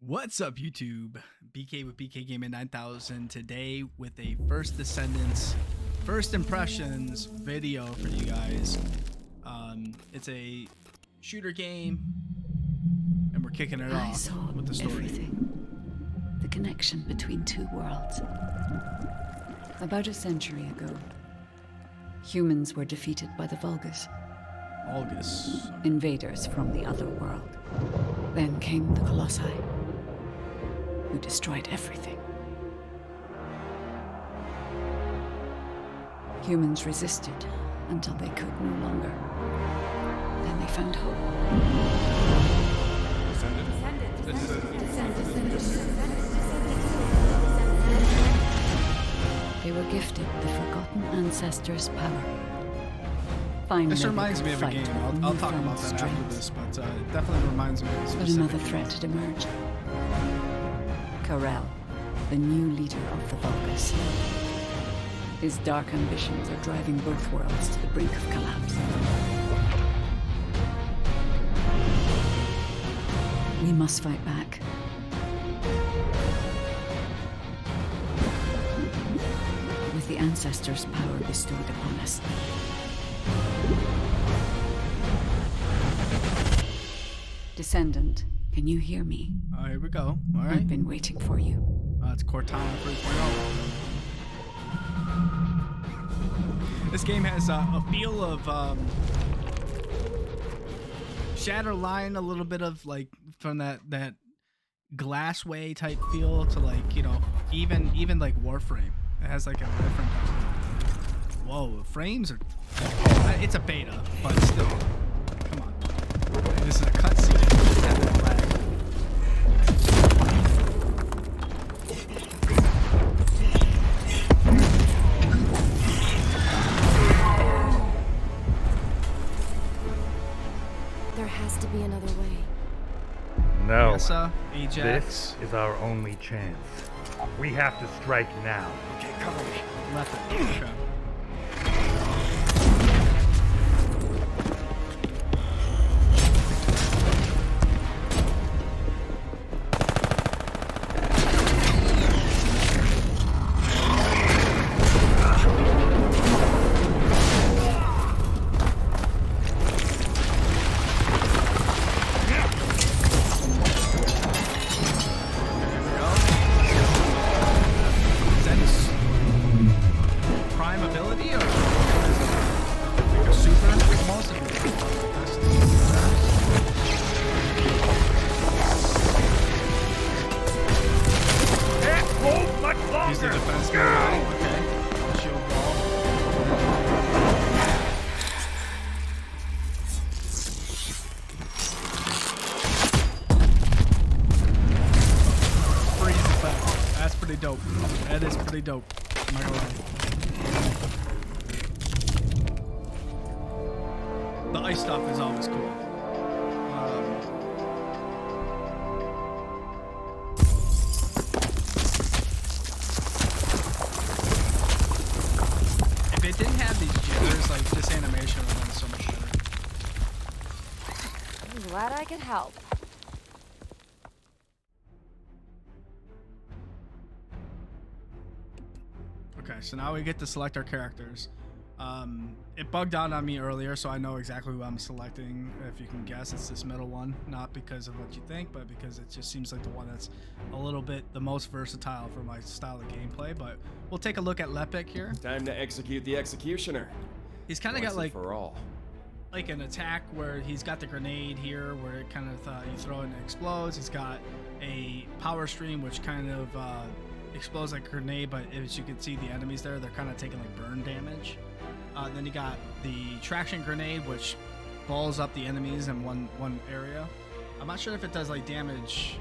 What's up, YouTube? BK with BK Gaming 9000 today with a First Descendants first impressions video for you guys. It's a shooter game, and we're kicking it I off saw with the story. everything. The connection between two worlds. About a century ago, humans were defeated by the Vulgus, August. invaders from the other world. Then came the Colossi, who destroyed everything. Humans resisted until they could no longer. Then they found hope. They were gifted the forgotten ancestors' power. Finally, This reminds they me could of a fight game. with I'll talk newfound about that after strength. this, but it definitely reminds me of a But specific another game. threat had emerged. Karel, the new leader of the Vulgus. His dark ambitions are driving both worlds to the brink of collapse. We must fight back. With the ancestors' power bestowed upon us. Descendant, can you hear me? Here we go. All I've right. been waiting for you. It's Cortana 3.0. This game has a feel of Shatterline, a little bit of like from that Glassway type feel to like, you know, even like Warframe. It has like a different type of, whoa, frames are, it's a beta, but still, come on. This is a cutscene. Have that flag. There has to be another way. No. Yes, Ajax. This is our only chance. We have to strike now. Okay, cover me. Left it. Okay. Is that his prime ability or like a super explosive? Can't hold much He's the longer. defense guy. Okay. Shield wall. Freeze effect. That's pretty dope. That is pretty dope. I'm not gonna lie. The ice stuff is always cool. If it didn't have these jitters, like this animation would have been so much better. I'm glad I could help. Okay, so now we get to select our characters. It bugged out on me earlier, so I know exactly who I'm selecting. If you can guess, it's this middle one. Not because of what you think, but because it just seems like the one that's a little bit the most versatile for my style of gameplay. But we'll take a look at Lepek here. Time to execute the executioner. He's kind of Once got and for all. like an attack where he's got the grenade here where it kind of you throw it and it explodes. He's got a power stream which kind of explodes like a grenade, but as you can see the enemies there, they're kind of taking like burn damage. Then you got the traction grenade which balls up the enemies in one area. I'm not sure if it does like damage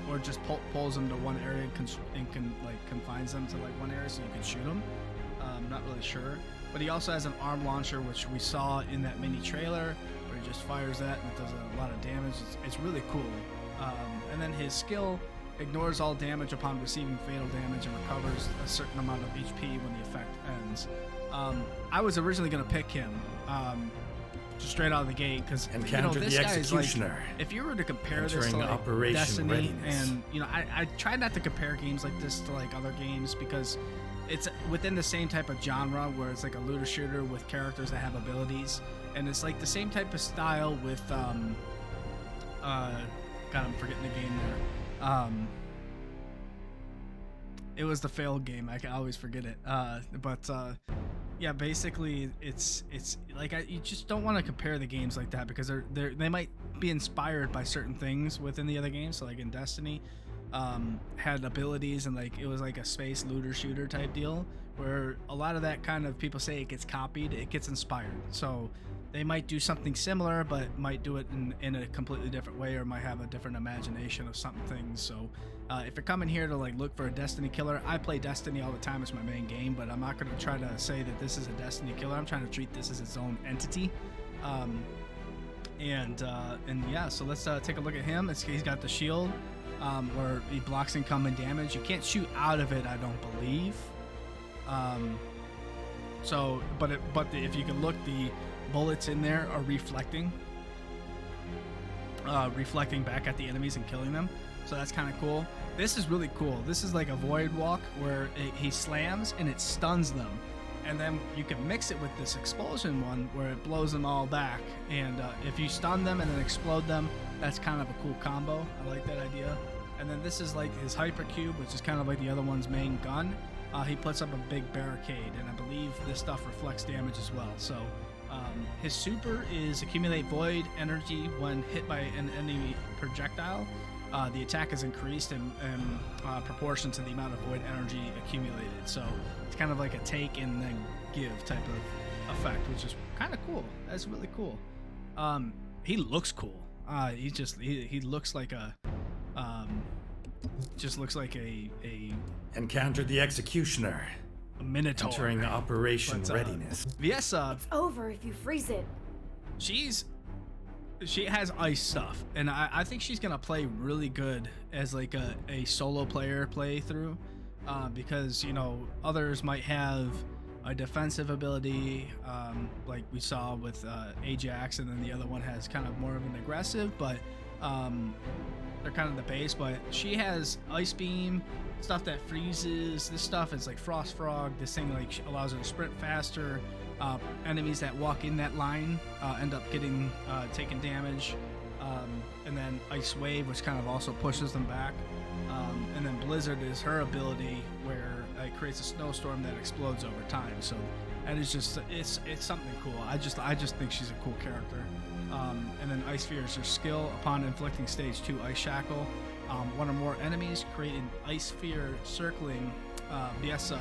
or just pulls them to one area and like confines them to like one area so you can shoot them. I'm not really sure. But he also has an arm launcher, which we saw in that mini trailer, where he just fires that and it does a lot of damage. It's really cool. And then his skill ignores all damage upon receiving fatal damage and recovers a certain amount of HP when the effect ends. I was originally going to pick him just straight out of the gate, because Encounter this the guy is like, executioner. if you were to compare this Entering to like Operation Destiny, Readiness. and I try not to compare games like this to like other games because it's within the same type of genre where it's like a looter shooter with characters that have abilities, and it's like the same type of style with God, I'm forgetting the game there. It was the failed game. I can always forget it. Yeah, basically it's like you just don't want to compare the games like that because they might be inspired by certain things within the other games. So like in Destiny, had abilities and like it was like a space looter shooter type deal where a lot of that kind of people say it gets copied, it gets inspired. So they might do something similar, but might do it in a completely different way, or might have a different imagination of some things. So if you're coming here to like look for a Destiny killer, I play Destiny all the time. It's my main game, but I'm not going to try to say that this is a Destiny killer. I'm trying to treat this as its own entity. And yeah, so let's take a look at him. He's got the shield where he blocks incoming damage. You can't shoot out of it, I don't believe. If you can look, the bullets in there are reflecting back at the enemies and killing them, so that's kind of cool. This is really cool. This is like a void walk where he slams and it stuns them, and then you can mix it with this explosion one where it blows them all back, and if you stun them and then explode them, that's kind of a cool combo. I like that idea. And then this is like his hypercube, which is kind of like the other one's main gun. He puts up a big barricade, and I believe this stuff reflects damage as well. So his super is accumulate void energy when hit by an enemy projectile. The attack is increased in proportion to the amount of void energy accumulated. So it's kind of like a take and then give type of effect, which is kind of cool. That's really cool. He looks cool. He looks like a Encounter the executioner. a minotaur. Entering Operation But, Readiness. Viessa, It's over if you freeze it. she has ice stuff, and I think she's gonna play really good as like a solo player playthrough, because others might have a defensive ability, like we saw with Ajax, and then the other one has kind of more of an aggressive, but they're kind of the base. But she has ice beam, stuff that freezes. This stuff is like frost frog. This thing like allows her to sprint faster. Enemies that walk in that line end up getting taking damage, and then ice wave, which kind of also pushes them back, and then blizzard is her ability where it creates a snowstorm that explodes over time. So that is just it's something cool. I just think she's a cool character. And then ice sphere is her skill. Upon inflicting stage 2 ice shackle, one or more enemies create an ice sphere circling Viessa.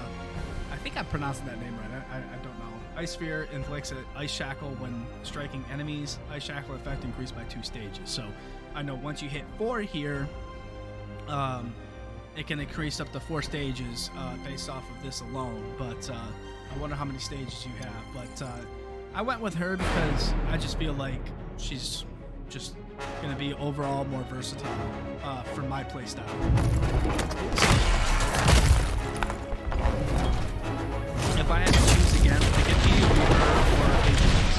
I think I'm pronouncing that name right. I don't know. Ice sphere inflicts an ice shackle when striking enemies. Ice shackle effect increased by 2 stages. So I know once you hit 4 here, it can increase up to 4 stages based off of this alone. But I wonder how many stages you have. But I went with her because I just feel like she's just gonna be overall more versatile for my playstyle. If I had to choose again, it could be her or Ajax.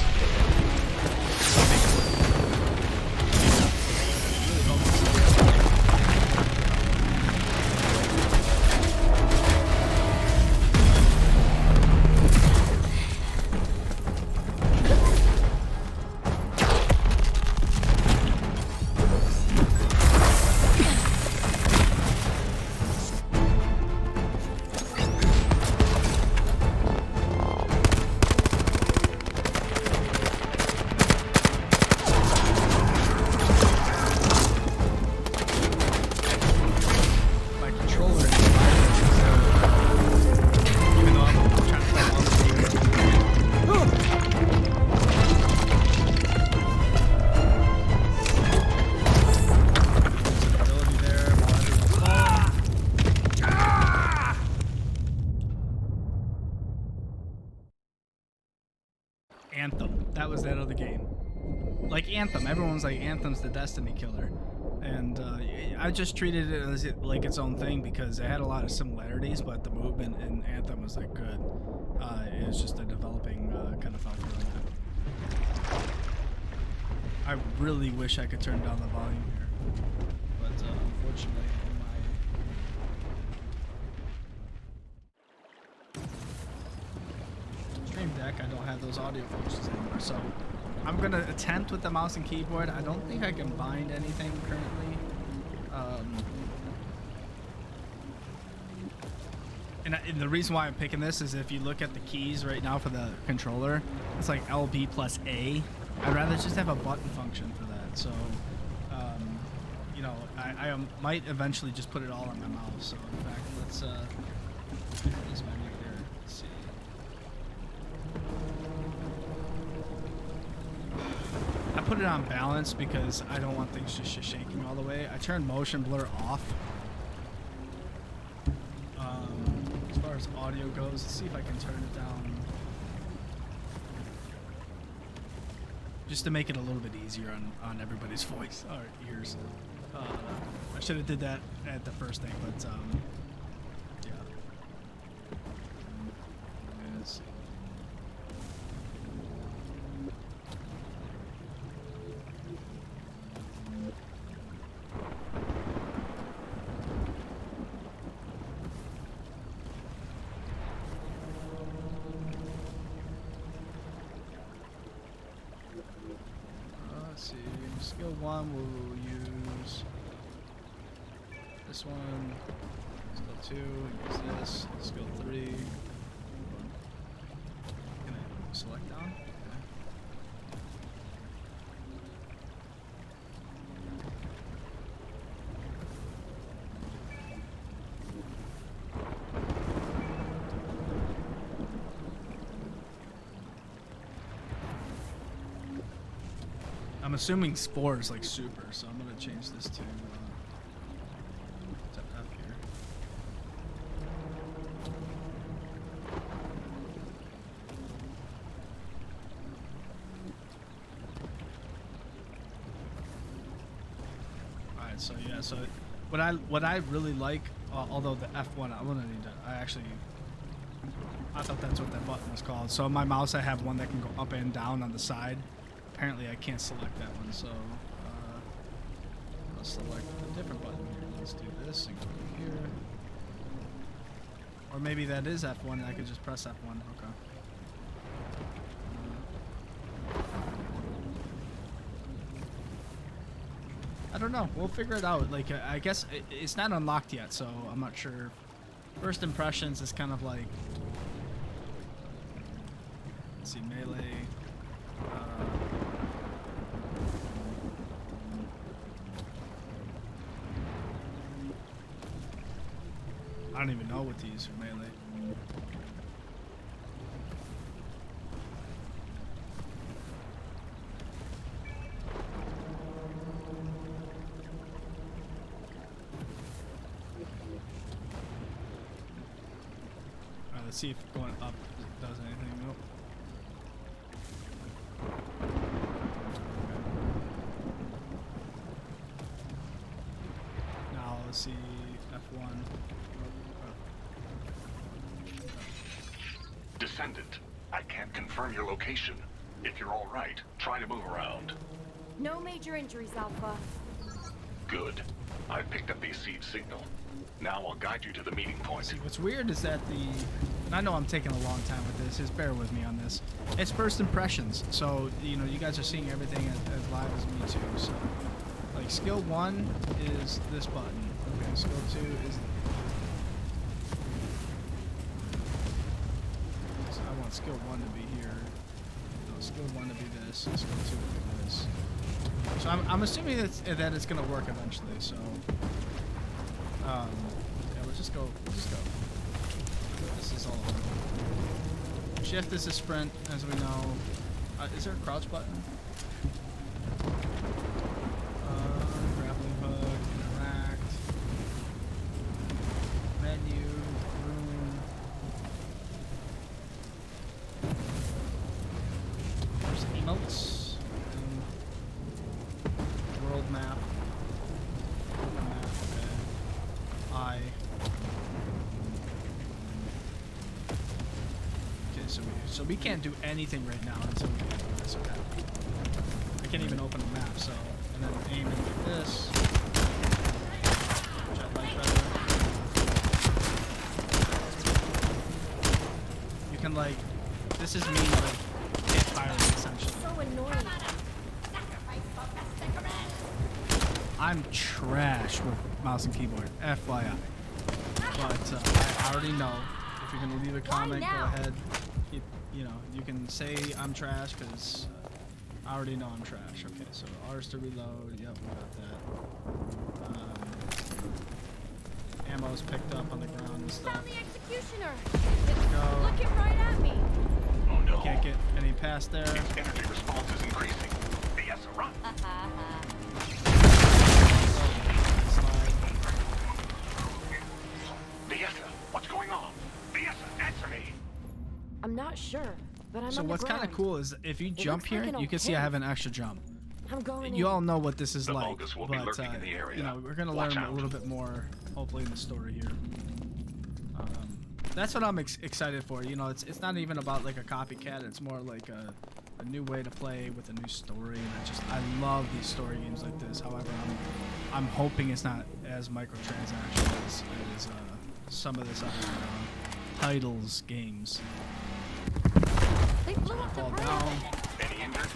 Anthem. That was that other game. Like Anthem. Everyone's like, Anthem's the Destiny killer. And I just treated it as like its own thing because it had a lot of similarities, but the movement in Anthem was like good. It was just a developing kind of thought for that. I really wish I could turn down the volume here, but unfortunately, in my Stream Deck, I don't have those audio functions anymore. So I'm gonna attempt with the mouse and keyboard. I don't think I can bind anything currently. And the reason why I'm picking this is if you look at the keys right now for the controller, it's like LB plus A. I'd rather just have a button function for that. So, you know, I might eventually just put it all on my mouse. So, in fact, let's this menu here. Let's see. I put it on balance because I don't want things just shaking all the way. I turned motion blur off. As far as audio goes, let's see if I can turn it down. Just to make it a little bit easier on everybody's voice or ears. I should have did that at the first thing, but yeah. Let's see. Let's see, skill 1 we'll use this one, skill 2 use this, skill 3, can I select down? Okay. I'm assuming 4 is like super, so I'm gonna change this to F here. All right, so yeah, so what I really like, although the F1, I thought that's what that button was called. So on my mouse, I have one that can go up and down on the side. Apparently I can't select that one, so let's select a different button here. Let's do this and go here. Or maybe that is F1 and I could just press F1. Okay. I don't know. We'll figure it out. Like, I guess it's not unlocked yet, so I'm not sure. First impressions is kind of like, let's see, melee. I don't even know what to use for melee. Alright, let's see if going up does anything. Nope. Now let's see F1. Descendant, I can't confirm your location. If you're all right, try to move around. No major injuries, Alpha. Good. I picked up the seed signal. Now I'll guide you to the meeting point. See, what's weird is that and I know I'm taking a long time with this, just bear with me on this. It's first impressions, so, you know, you guys are seeing everything as live as me too, so. Like, skill 1 is this button. Okay, skill 2 is... So I want skill 1 to be here. No, skill 1 to be this, and skill 2 to be this. So I'm assuming that it's gonna work eventually, so... yeah, we'll just go. This is all over. Shift is a sprint, as we know. Is there a crouch button? Grappling hook, interact, menu, room. There's emotes, and world map. Open map, okay. I. Okay, so we can't do anything right now until we get this. Okay. I can't even open the map. So, and then aim it like this. Which I like better. You can like, this is me like hit firing essentially. So annoying. I'm trash with mouse and keyboard, FYI. But I already know. If you're gonna leave a comment, go ahead. You know, you can say I'm trash because I already know I'm trash. Okay, so R's to reload. Yep, we got that. Ammo's picked up on the ground and stuff. Found the executioner. Let's go. Looking right at me. Oh no. Can't get any past there. Its energy response is increasing. Yes, run. Slide. Viessa, what's going on? Viessa, answer me. I'm not sure, but I'm So on the what's kind of ground. cool is if you jump looks here, like an you can see I old have an extra jump. I'm going You in. all know what this is The like, Vulgus will be but lurking in the area. you know, we're gonna Watch learn a out. little bit more, hopefully, in the story here. That's what I'm excited for. You know, it's not even about like a copycat. It's more like a new way to play with a new story. And I love these story games like this. However, I'm hoping it's not as microtransaction as some of this other titles games. They blew up the Fall bridge. down. Any injured?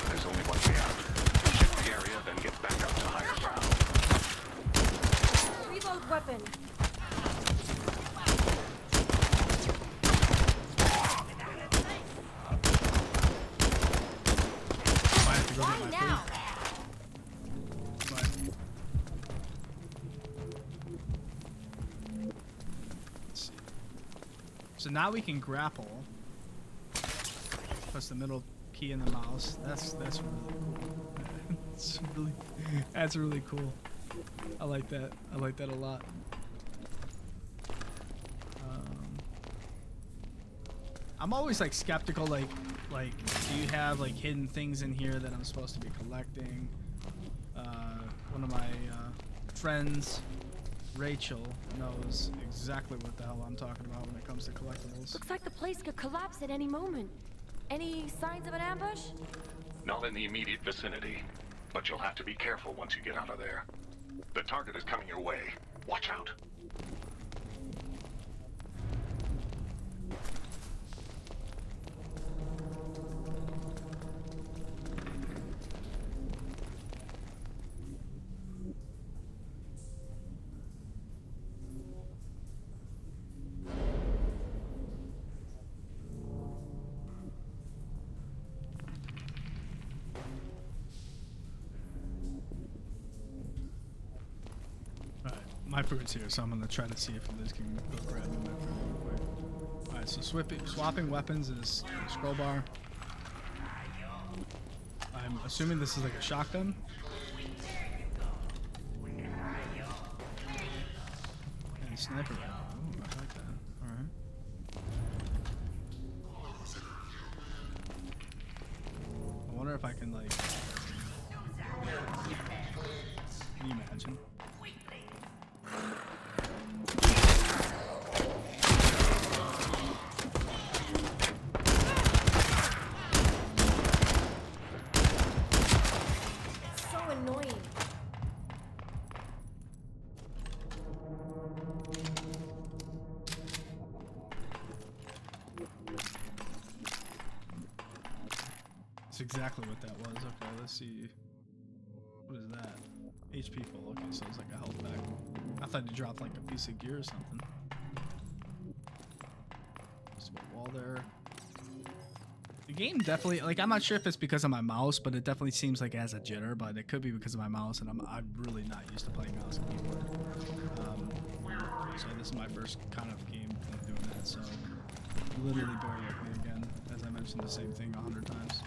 There's only one way out. Shift the area, then get back up to higher ground. Reload weapon. Might have to go get Why my now? food. But let's see. So now we can grapple. Press the middle key in the mouse. That's really cool. That's really cool. I like that. I like that a lot. I'm always like skeptical, like do you have like hidden things in here that I'm supposed to be collecting? One of my friends, Rachel, knows exactly what the hell I'm talking about when it comes to collectibles. Looks like the place could collapse at any moment. Any signs of an ambush? Not in the immediate vicinity, but you'll have to be careful once you get out of there. The target is coming your way. Watch out. Alright, my food's here, so I'm gonna try to see if Liz can go grab my food real quick. Alright, so swapping weapons is scroll bar. I'm assuming this is like a shotgun. And sniper rifle. Ooh, I like that. Alright. I wonder if I can like... Can you imagine? So annoying. That's exactly what that was. Okay, let's see. What is that? HP full. Okay, so it's like a health pack. I thought you dropped like a piece of gear or something. Just a wall there. The game definitely, like, I'm not sure if it's because of my mouse, but it definitely seems like it has a jitter, but it could be because of my mouse, and I'm really not used to playing mouse and keyboard. So this is my first kind of game doing that, so literally bear with me again, as I mentioned the same thing 100 times.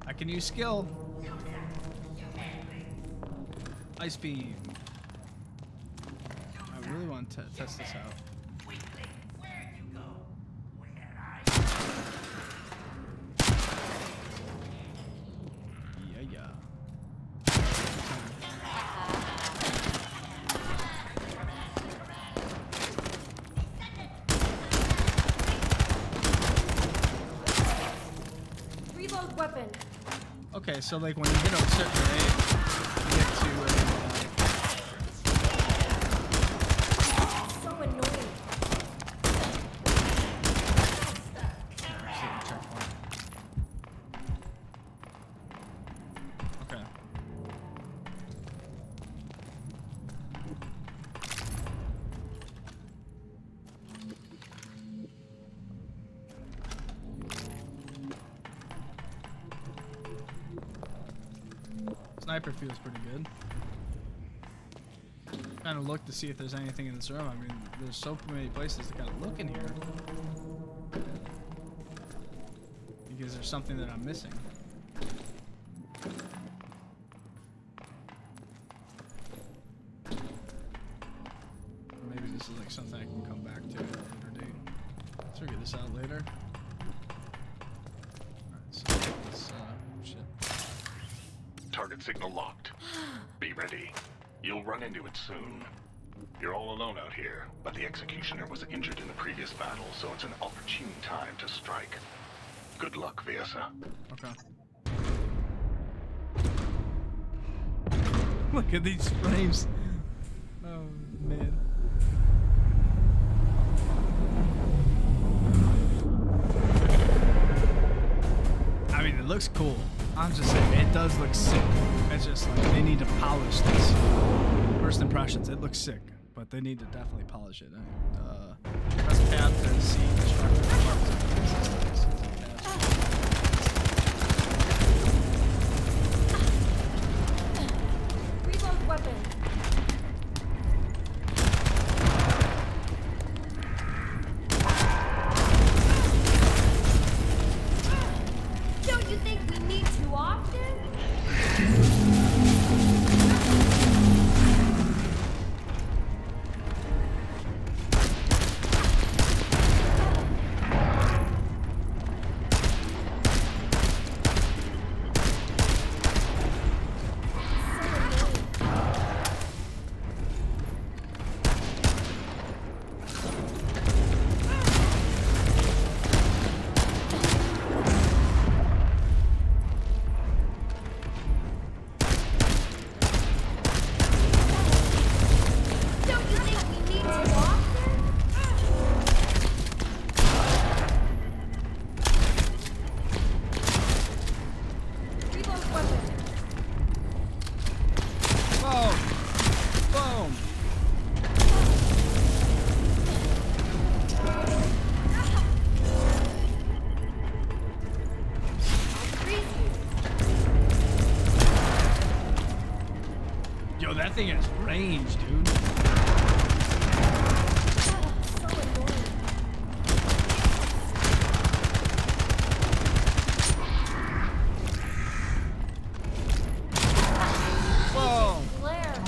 I can use skill. Ice beam. I really want to test this out. Yeah, yeah. Okay, so like when you hit a certain rate, you get to So annoying. checkpoint. Okay. Sniper feels pretty good. Kind of look to see if there's anything in this room. I mean, there's so many places to kind of look in here. Because there's something that I'm missing. Or maybe this is like something I can come back to at a later date. Let's figure this out later. Alright, so let's, shit. Target signal locked. Be ready. You'll run into it soon. You're all alone out here, but the Executioner was injured in the previous battle, so it's an opportune time to strike. Good luck, Viesa. Okay. Look at these frames. Oh, man. I mean, it looks cool. I'm just saying, it does look sick. It's just like, they need to polish this. First impressions, it looks sick, but they need to definitely polish it. Press tab to see destructive parts of the systems. Reload weapon. Don't you think we meet too often? Don't you think we meet too often? Reload weapon. Boom! Boom! Yo, that thing has range, dude. So annoying. Whoa! Glare.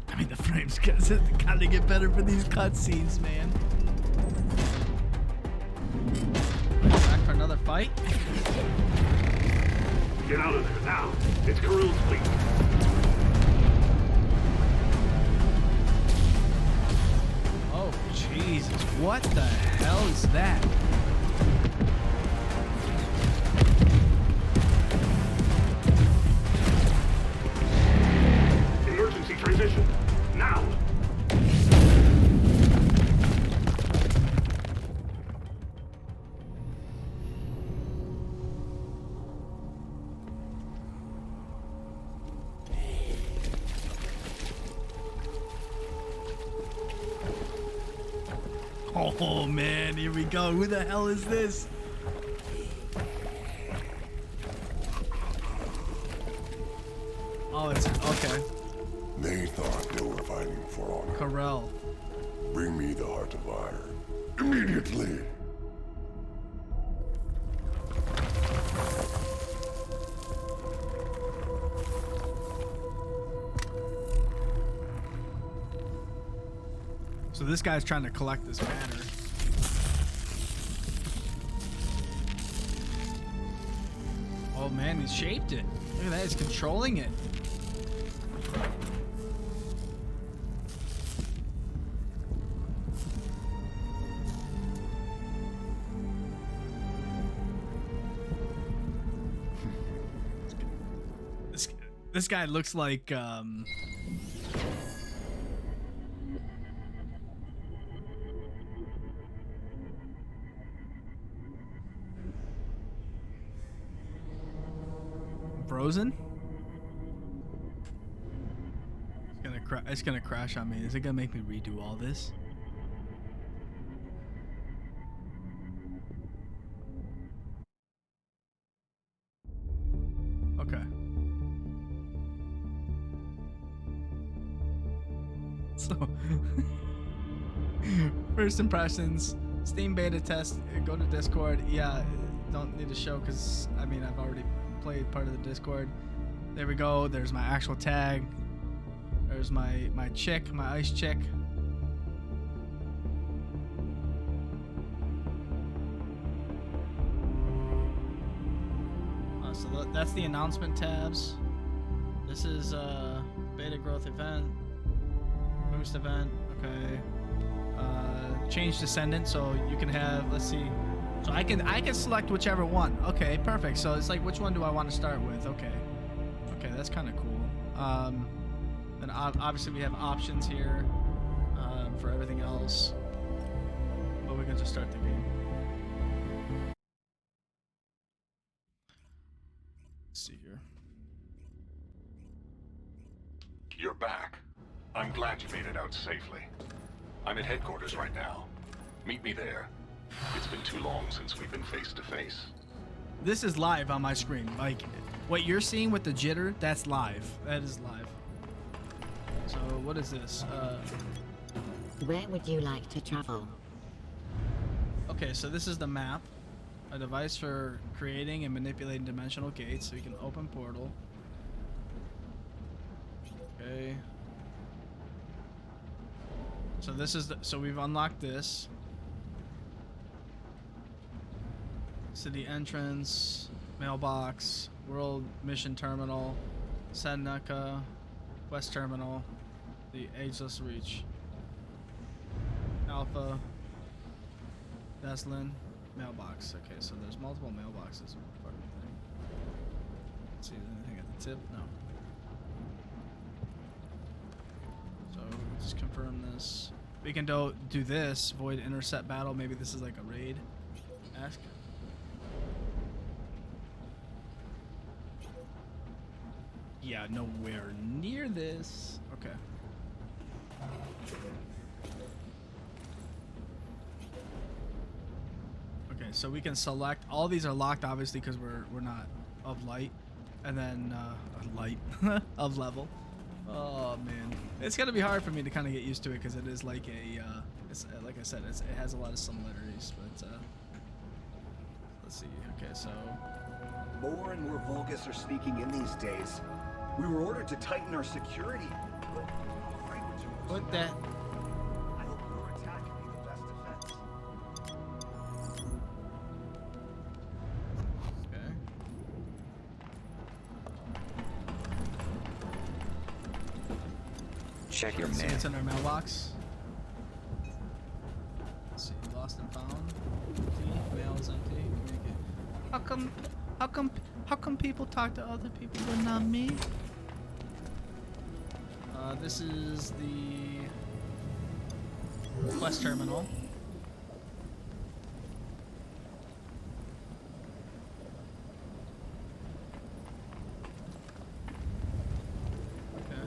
I mean, the frames gotta get better for these cutscenes, man. Back for another fight? Get out of there now. It's Karul's fleet. Oh, Jesus. What the hell is that? Emergency transition. Now. Oh, man. Here we go. Who the hell is this? Oh, it's... Okay. They thought they were fighting for honor. Corel. Bring me the Heart of Iron. Immediately. So this guy's trying to collect this matter. Oh man, he's shaped it. Look at that, he's controlling it. This guy looks like Frozen. It's gonna crash on me. Is it gonna make me redo all this? Okay. So, first impressions, Steam beta test. Go to Discord. Yeah, don't need to show because I mean I've already played part of the Discord. There we go. There's my actual tag. There's my chick, my ice chick. So that's the announcement tabs. This is beta growth event, boost event. Okay. Change descendant, so you can have. Let's see. So I can select whichever one. Okay, perfect. So it's like, which one do I want to start with? Okay. Okay, that's kind of cool. Then obviously we have options here for everything else, but we can just start the game. Let's see here. You're back. I'm glad you made it out safely. I'm at headquarters right now. Meet me there. It's been too long since we've been face to face. This is live on my screen. Like, what you're seeing with the jitter, that's live. That is live. So what is this? Where would you like to travel? Okay, so this is the map. A device for creating and manipulating dimensional gates, so you can open portal. Okay. So this is so we've unlocked this. City entrance, mailbox, world mission terminal, Seneca, West terminal, the ageless reach, Alpha, Deslin, mailbox. Okay, so there's multiple mailboxes. Let's see, is there anything at the tip? No. So just confirm this. We can do this, void intercept battle. Maybe this is like a raid. Ask. Yeah, nowhere near this. Okay. Okay, so we can select. All these are locked, obviously, because we're not of light, and then light of level. Oh man, it's gonna be hard for me to kind of get used to it because it is like a. It's like I said, it has a lot of similarities, but let's see. Okay, so More and more Vulgus are sneaking in these days. We were ordered to tighten our security. But what that? I hope your attack can be the best defense. Okay. Check your See, it's in our mailbox. Let's see, lost and found. Empty. Mail is empty. Communicate. How come people talk to other people but not me? This is the quest terminal. Okay.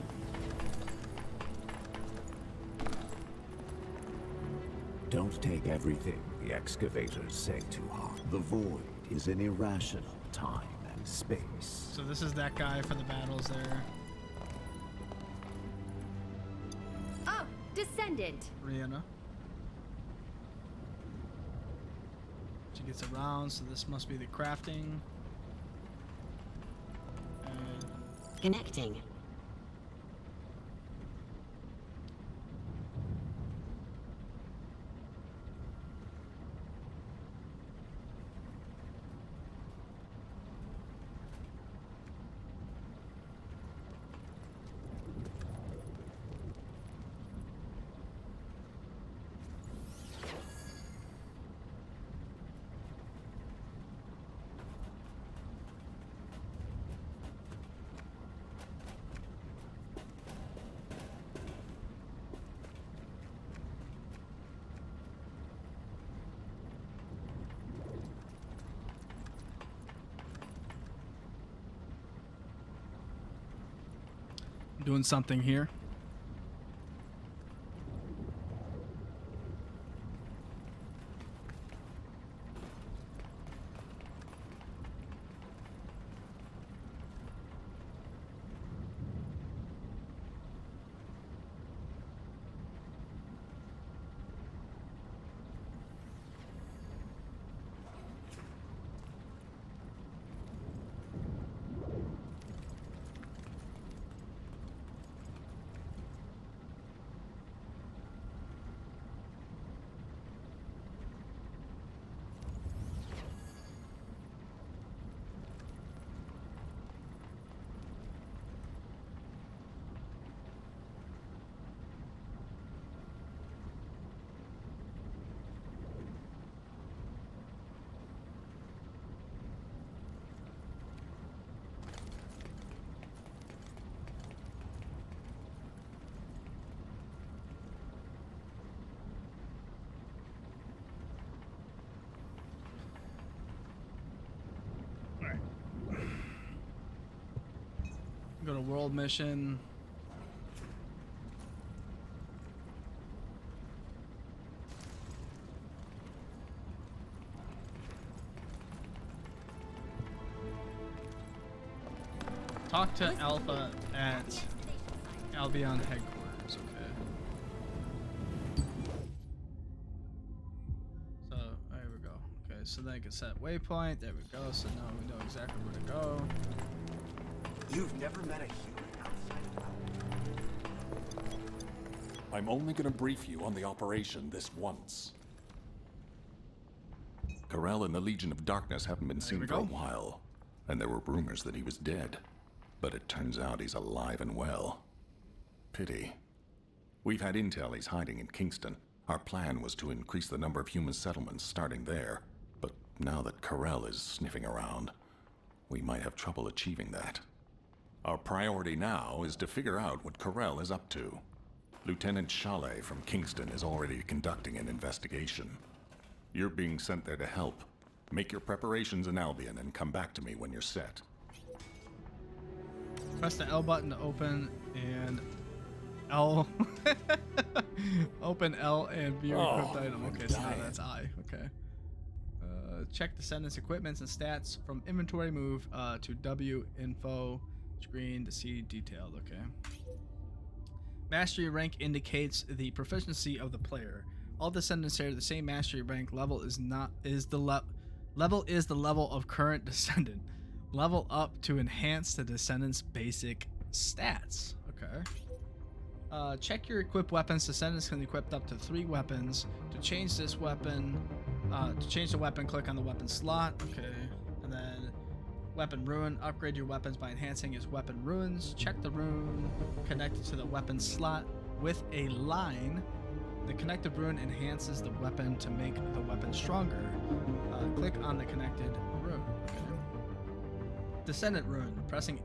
Don't take everything the excavators say to heart. The void is an irrational time and space. So this is that guy for the battles there. Oh, Descendant. Rihanna. She gets around, so this must be the crafting. And Connecting. doing something here. Go to world mission. Talk to Alpha at Albion headquarters, okay. So, there we go. Okay, so then I can set waypoint. There we go. So now we know exactly where to go. You've never met a human outside of I'm only gonna brief you on the operation this once. Corell and the Legion of Darkness haven't been seen for a while, and there were rumors that he was dead. But it turns out he's alive and well. Pity. We've had intel he's hiding in Kingston. Our plan was to increase the number of human settlements starting there, but now that Corell is sniffing around, we might have trouble achieving that. Our priority now is to figure out what Corell is up to. Lieutenant Chalet from Kingston is already conducting an investigation. You're being sent there to help. Make your preparations in Albion and come back to me when you're set. Press the L button to open and L. Open L and view equipped item. Okay, so now that's I. Okay. Check Descendants equipments and stats from inventory. Move to W info screen to see detailed. Okay. Mastery rank indicates the proficiency of the player. All Descendants share the same mastery rank. Level is the level of current Descendant. Level up to enhance the Descendant's basic stats. Okay. Check your equipped weapons. Descendants can equip up to 3 weapons. To change this weapon, to change the weapon, click on the weapon slot. Okay. And then weapon rune. Upgrade your weapons by enhancing his weapon runes. Check the rune connected to the weapon slot with a line. The connected rune enhances the weapon to make the weapon stronger. Click on the connected rune. Okay. Descendant rune. Pressing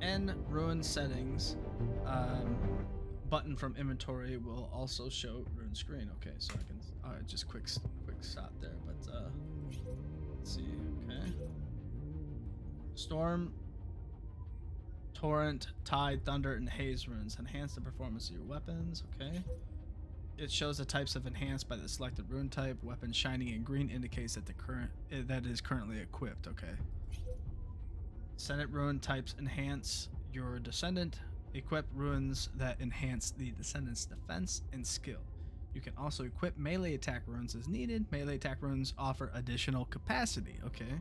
N rune settings button from inventory will also show rune screen. Okay, so I can just quick stop there. But let's see. Okay. Storm, Torrent, Tide, Thunder, and Haze runes enhance the performance of your weapons. Okay. It shows the types of enhanced by the selected rune type. Weapon shining in green indicates that that is currently equipped. Okay. Descendant rune types enhance your Descendant. Equip runes that enhance the Descendant's defense and skill. You can also equip melee attack runes as needed. Melee attack runes offer additional capacity. Okay.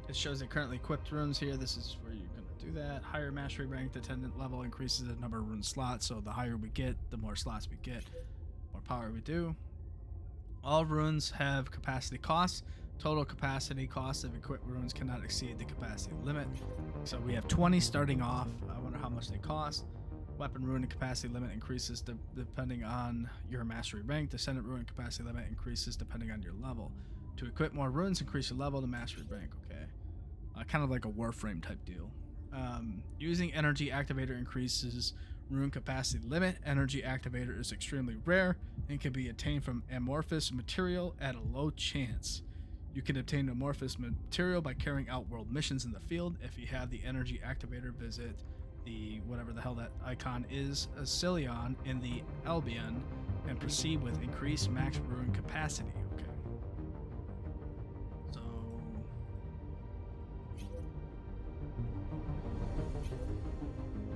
It shows the currently equipped runes here. This is where you're going to do that. Higher mastery rank Descendant level increases the number of rune slots. So the higher we get, the more slots we get, more power we do. All runes have capacity costs. Total capacity cost of equipped runes cannot exceed the capacity limit. So we have 20 starting off. I wonder how much they cost. Weapon rune and capacity limit increases depending on your mastery rank. Descendant rune capacity limit increases depending on your level. To equip more runes, increase your level to mastery rank. Okay. Kind of like a Warframe type deal. Using energy activator increases rune capacity limit. Energy activator is extremely rare and can be obtained from amorphous material at a low chance. You can obtain amorphous material by carrying out world missions in the field. If you have the energy activator, visit the whatever the hell that icon is, a Cilion in the Albion, and proceed with increased max ruin capacity. Okay. So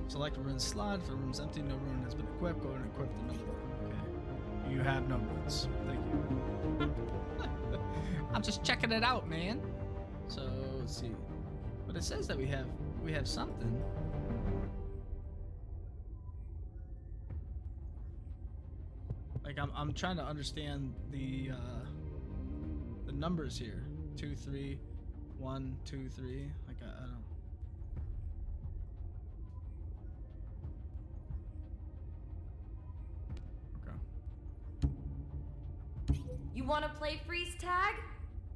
select a ruin slot. If the room's empty, no ruin has been equipped. Go and equip another ruin. Okay. You have no ruins. Thank you. I'm just checking it out, man. So let's see. But it says that we have something. Like I'm trying to understand the numbers here. 2, 3, 1, 2, 3. Like I don't. You want to play freeze tag?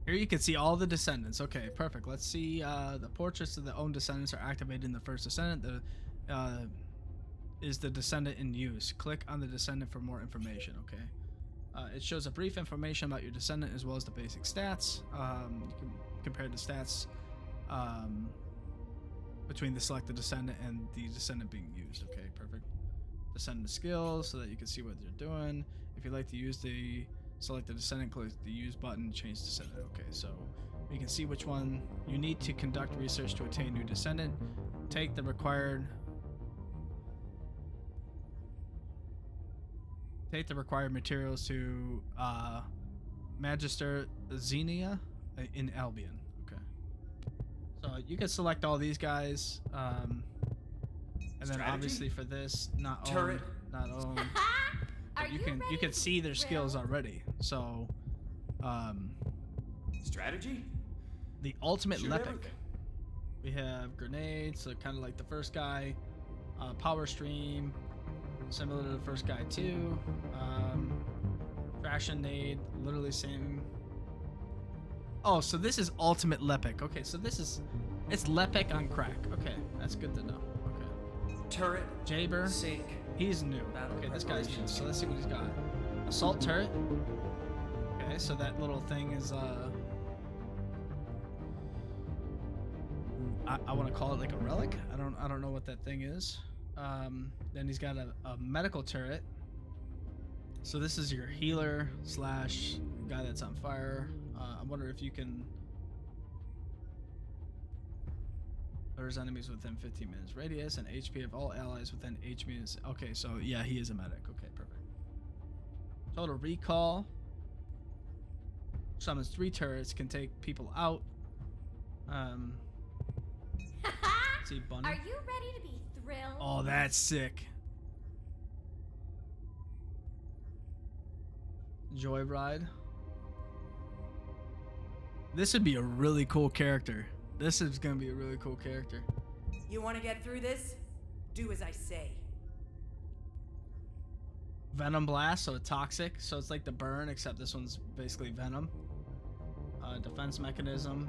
Here you can see all the descendants. Okay, perfect. Let's see. The portraits of the own descendants are activated in the First Descendant. Is the descendant in use? Click on the descendant for more information. Okay. It shows a brief information about your descendant as well as the basic stats. You can compare the stats between the selected descendant and the descendant being used. Okay, perfect. Descendant skills so that you can see what they're doing. If you'd like to use the selected descendant, click the use button, change descendant. Okay, so you can see which one you need to conduct research to attain new descendant. Take the required materials to Magister Xenia in Albion. Okay. So you can select all these guys. And then obviously for this, not owned. But you can see their skills already. So Strategy? The ultimate Shoot Lepic. everything. We have grenades, so kind of like the first guy. Power stream, similar to the first guy too. Trash and nade, literally same. Oh, so this is ultimate Lepic. Okay, so it's Lepic on crack. Okay, that's good to know. Okay. Turret. Jaber. Sink. He's new. Okay, this guy's new. So let's see what he's got. Assault turret. Okay, so that little thing is I want to call it like a relic. I don't know what that thing is. Then he's got a medical turret. So this is your healer slash guy that's on fire. I wonder if you can. There's enemies within 15 minutes radius and HP of all allies within H minutes. Okay, so yeah, he is a medic. Okay, perfect. Total recall. Summons 3 turrets, can take people out. See Bunny. Are you ready to be thrilled? Oh, that's sick. Joyride. This would be a really cool character. This is gonna be a really cool character. You want to get through this? Do as I say. Venom Blast, so toxic. So it's like the burn, except this one's basically venom. Defense mechanism.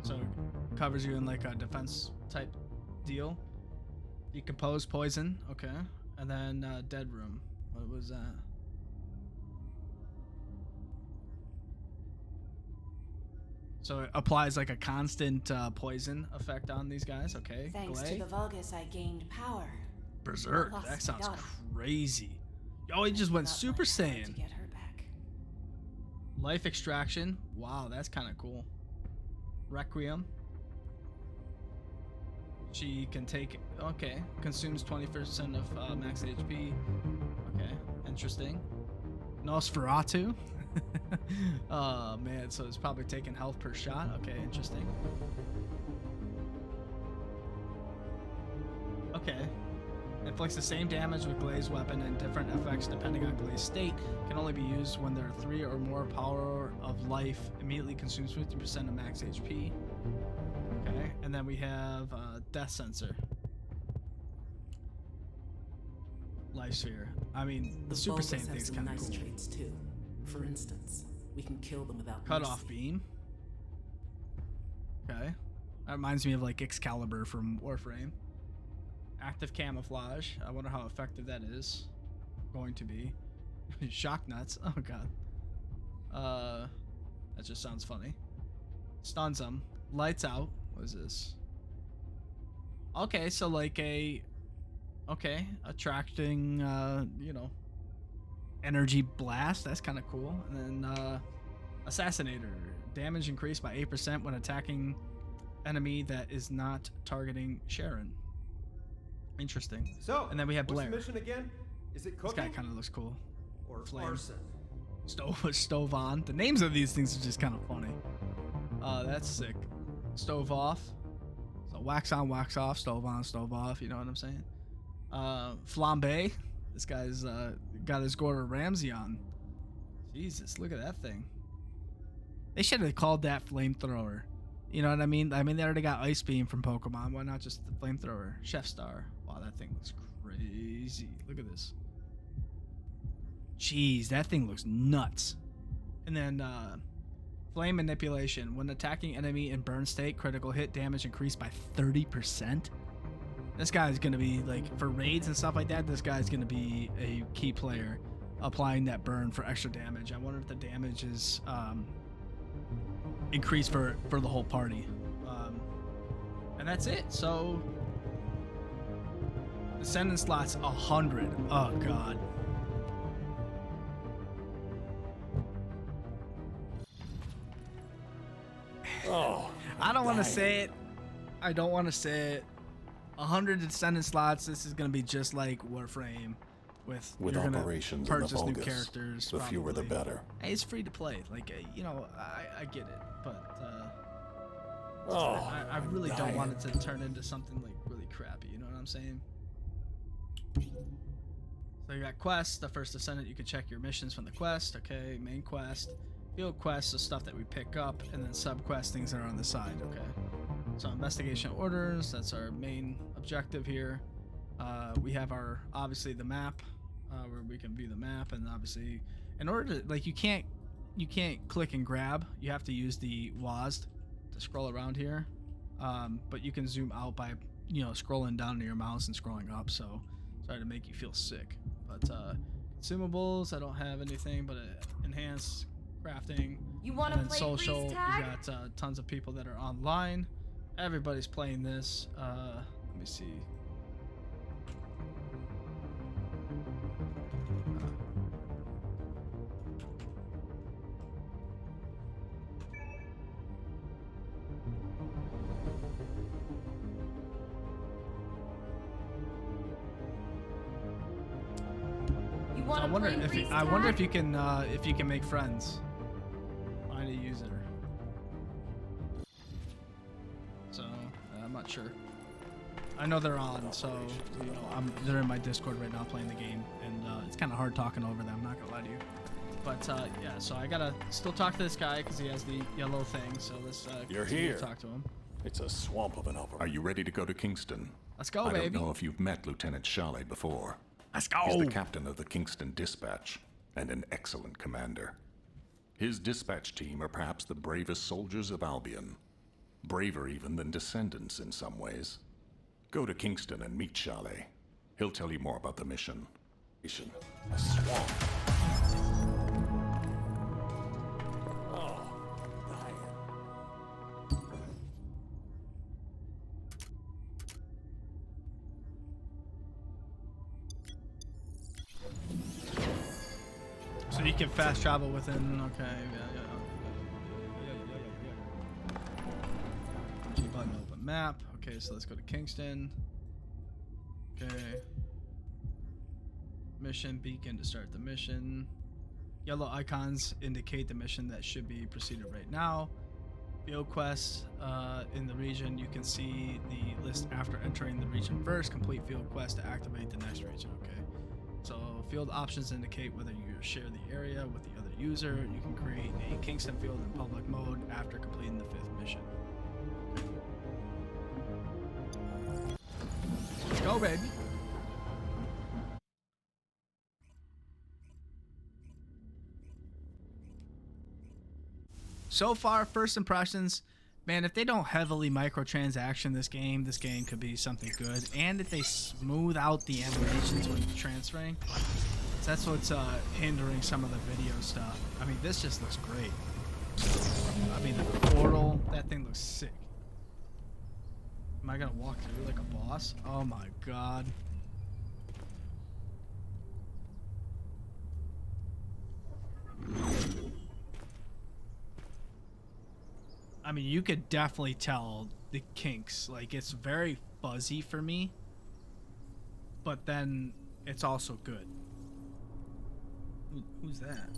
So it covers you in like a defense type deal. Decompose poison, okay. And then dead room. What was that? So it applies like a constant poison effect on these guys, okay. Thanks Glay. to the Vulgus, I gained power. Berserk, Lost that sounds daughter. crazy. Oh, he just went Not Super much time to Saiyan. get her back. Life extraction. Wow, that's kind of cool. Requiem. She can take. Okay, consumes 20% of max HP. Okay, interesting. Nosferatu. Oh man, so it's probably taking health per shot. Okay, interesting. Okay. Inflicts the same damage with Glaze weapon and different effects depending on Glaze state. Can only be used when there are 3 or more power of life. Immediately consumes 50% of max HP. Okay, and then we have Death Sensor. Life Sphere. I mean, the Super Saiyan thing is kind of cool. Traits too. For instance, we can kill them without Cut off beam. Okay. That reminds me of like Excalibur from Warframe. Active camouflage. I wonder how effective that is going to be. Shock nuts. Oh god. That just sounds funny. Stuns them. Lights out. What is this? Okay, so like attracting, you know, energy blast. That's kind of cool. And then Assassinator, damage increased by 8% when attacking enemy that is not targeting Sharon. Interesting. So, and then we have Blair. What's the mission again? Is it cooking? This guy kind of looks cool. Or Flame. arson? Stove on. The names of these things are just kind of funny. That's sick. Stove off. So wax on, wax off. Stove on, stove off. You know what I'm saying? Flambe. This guy's got his Gordon Ramsay on. Jesus, look at that thing. They should have called that flamethrower. You know what I mean? I mean, they already got Ice Beam from Pokemon. Why not just the flamethrower? Chef Star. Wow, that thing looks crazy. Look at this. Jeez, that thing looks nuts. And then Flame Manipulation. When attacking enemy in burn state, critical hit damage increased by 30%. This guy's going to be, like, for raids and stuff like that, this guy's going to be a key player applying that burn for extra damage. I wonder if the damage is increased for the whole party. And that's it. So, Descendant slots 100. Oh, God. Oh, I don't want to say it. I don't want to say it. 100 Descendant slots. This is going to be just like Warframe. With you're operations gonna purchase in the new Vulgus, characters. the fewer the better. Hey, it's free to play. Like, you know, I get it. But I really don't want it to turn into something like really crappy. You know what I'm saying? So you got quests. The First Descendant, you can check your missions from the quest. Okay, main quest. Field quests is stuff that we pick up, and then sub-quests, things that are on the side. Okay. So investigation orders, that's our main objective here. We have our, obviously, the map, where we can view the map, and obviously, in order to, like, you can't click and grab. You have to use the WASD to scroll around here. But you can zoom out by, you know, scrolling down to your mouse and scrolling up. So sorry to make you feel sick. But consumables, I don't have anything but enhanced crafting. You want to play social? freeze tag? We got tons of people that are online. Everybody's playing this. Let me see. I wonder if you can make friends. Find a user. So I'm not sure. I know they're on, so you know they're in my Discord right now playing the game, and it's kind of hard talking over them. I'm not gonna lie to you. But yeah, so I gotta still talk to this guy because he has the yellow thing. So let's You're here. Talk to him. It's a swamp of an operation. Are you ready to go to Kingston? Let's go, baby. baby. I don't know if you've met Lieutenant Chalet before. Let's go. He's the captain of the Kingston Dispatch and an excellent commander. His dispatch team are perhaps the bravest soldiers of Albion. Braver even than Descendants in some ways. Go to Kingston and meet Chalet. He'll tell you more about the mission. A swamp. Oh, So you can fast travel within. Okay. G button, open map. Okay, so let's go to Kingston. Okay. Mission beacon to start the mission. Yellow icons indicate the mission that should be proceeded right now. Field quests in the region. You can see the list after entering the region first. Complete field quest to activate the next region. Okay. So field options indicate whether you share the area with the other user. You can create a Kingston field in public mode after completing the 5th mission. Let's go, baby. So far, first impressions, man, if they don't heavily microtransaction this game could be something good. And if they smooth out the animations when transferring, that's what's hindering some of the video stuff. I mean, this just looks great. I mean, the portal, that thing looks sick. Am I gonna walk through like a boss? Oh my god. I mean, you could definitely tell the kinks. Like, it's very fuzzy for me, but then it's also good. Who's that?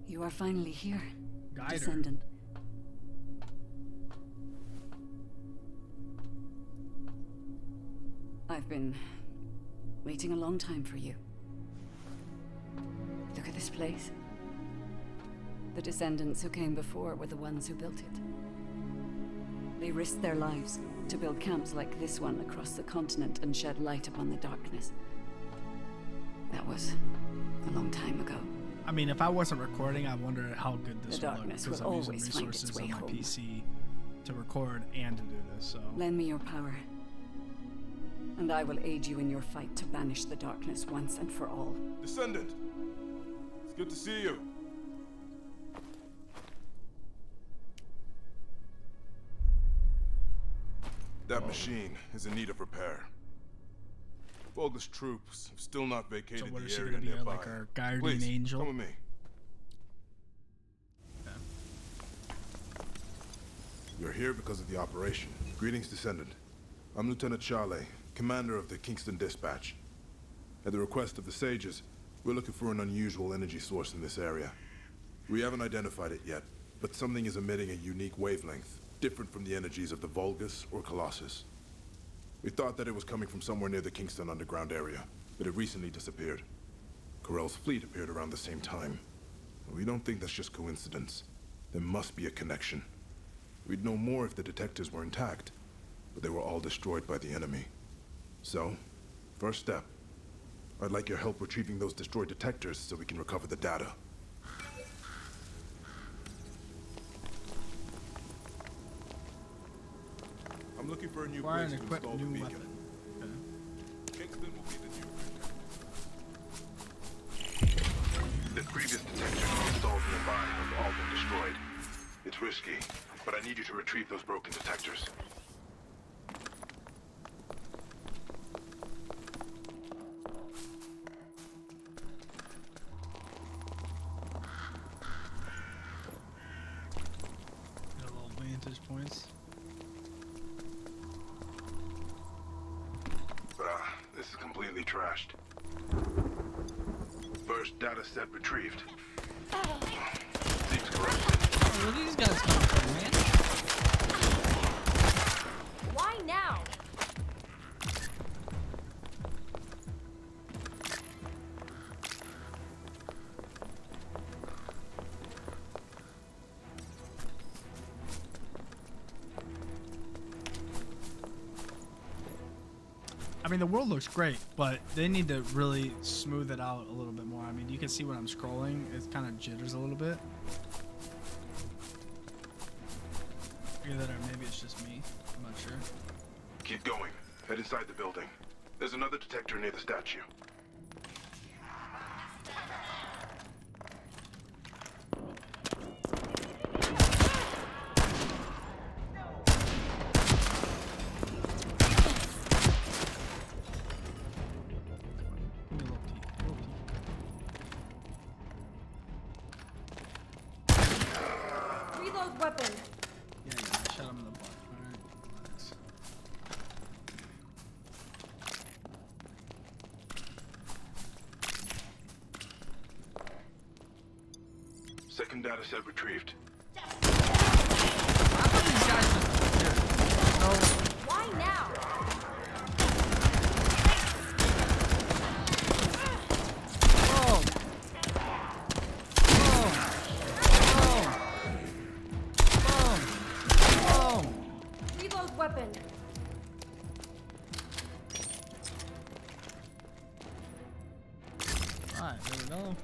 You are finally here, Guider. Descendant. I've been waiting a long time for you. Look at this place. The descendants who came before were the ones who built it. They risked their lives to build camps like this one across the continent and shed light upon the darkness. That was a long time ago. I mean, if I wasn't recording, I wonder how good this The would look, darkness because will I'm using always find its resources way on my home. PC to record and to do this. So Lend me your power, and I will aid you in your fight to banish the darkness once and for all. Descendant! It's good to see you. That machine is in need of repair. Vulgus troops have still not vacated So what is the she area gonna be, nearby. like our guardian Please, angel? come with me. Okay. You're here because of the operation. Greetings, Descendant. I'm Lieutenant Charlet, commander of the Kingston Dispatch. At the request of the Sages, we're looking for an unusual energy source in this area. We haven't identified it yet, but something is emitting a unique wavelength, different from the energies of the Vulgus or Colossus. We thought that it was coming from somewhere near the Kingston underground area, but it recently disappeared. Corell's fleet appeared around the same time. We don't think that's just coincidence. There must be a connection. We'd know more if the detectors were intact, but they were all destroyed by the enemy. So, first step. I'd like your help retrieving those destroyed detectors so we can recover the data. I'm looking for a new Acquire place and to equip install the new beacon. weapon. Okay. Kingston will be the new anchor. The previous detectors installed nearby have all been destroyed. It's risky, but I need you to retrieve those broken detectors. Got a little vantage points. This is completely trashed. First data set retrieved. Seems correct. Oh, where are these guys coming from, man? Why now? I mean, the world looks great, but they need to really smooth it out a little bit more. I mean, you can see when I'm scrolling, it kind of jitters a little bit. Either that or maybe it's just me. I'm not sure. Keep going. Head inside the building. There's another detector near the statue. Give me a little peek. A little peek. Reload weapon. Yeah, I shot him in the butt. Alright, relax. Second data set retrieved. How come these guys just no. Why now? Whoa. Whoa. Whoa. Whoa. Reload weapon. Alright, there we go.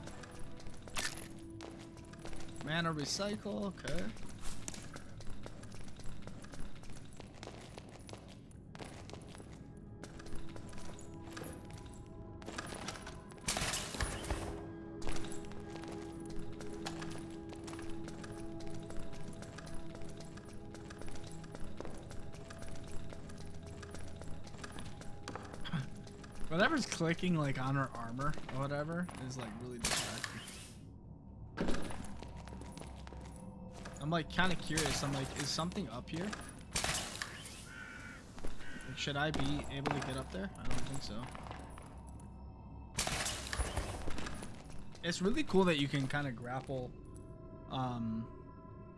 Mana recycle, okay. Whatever's clicking like on her armor or whatever is like really distracting. I'm like kind of curious. I'm like, is something up here? Like, should I be able to get up there? I don't think so. It's really cool that you can kind of grapple